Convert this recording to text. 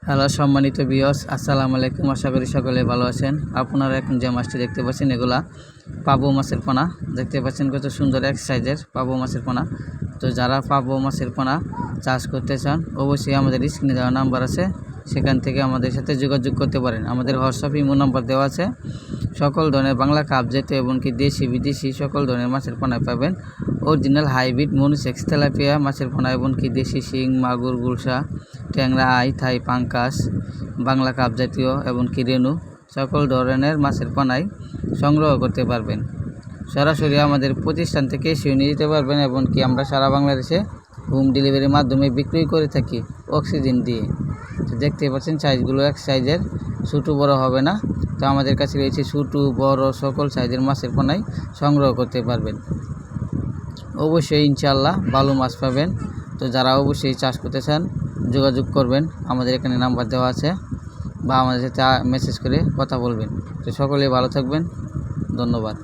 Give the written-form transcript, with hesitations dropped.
Hello সম্মানিত viewers, আসসালামু আলাইকুম। আশা করি সকলে ভালো আছেন। আপনারা এখন যে মাছটি দেখতে পাচ্ছেন এগুলা পাবো মাছের পোনা। দেখতে পাচ্ছেন কত সুন্দর এক সাইজের পাবো মাছের পোনা। তো যারা পাবো মাছের পোনা চাষ করতে চান অবশ্যই আমাদের স্ক্রিনে দেওয়া নাম্বার আছে, সেখান থেকে আমাদের সাথে যোগাযোগ করতে পারেন। আমাদের হোয়াটসঅ্যাপ ইমো নাম্বার দেওয়া আছে। সকল ধরনের বাংলা কাপ জাতীয় এমনকি দেশি বিদেশি সকল ধরনের মাছের পোনা পাবেন। অরিজিনাল হাইব্রিড মনুসেক্স তেলাপিয়া মাছের পোনা এমনকি দেশি শিং, মাগুর, গুলশা, ট্যাংরা, I, Thai, Pancras, Bangla cup জাতীয় এমনকি রেনু সকল ধরনের মাছের পোনাই সংগ্রহ করতে পারবেন। সরাসরি আমাদের প্রতিষ্ঠান থেকে এসে নিয়ে যেতে পারবেন। এমনকি আমরা সারা বাংলাদেশে হোম ডেলিভারির মাধ্যমে বিক্রি করে থাকি অক্সিজেন দিয়ে। তো দেখতে পাচ্ছেন সাইজগুলো এক সাইজের, ছোটো বড় হবে না। তো আমাদের কাছে রয়েছে ছোটো বড় সকল সাইজের মাছের পোনাই সংগ্রহ করতে পারবেন। অবশ্যই ইনশাআল্লাহ ভালো মাছ পাবেন। তো যারা অবশ্যই চাষ করতে চান যোগাযোগ করবেন, আমাদের এখানে নাম্বার দেওয়া আছে বা আমাদের সাথে মেসেজ করে কথা বলবেন। তো সকলেই ভালো থাকবেন, ধন্যবাদ।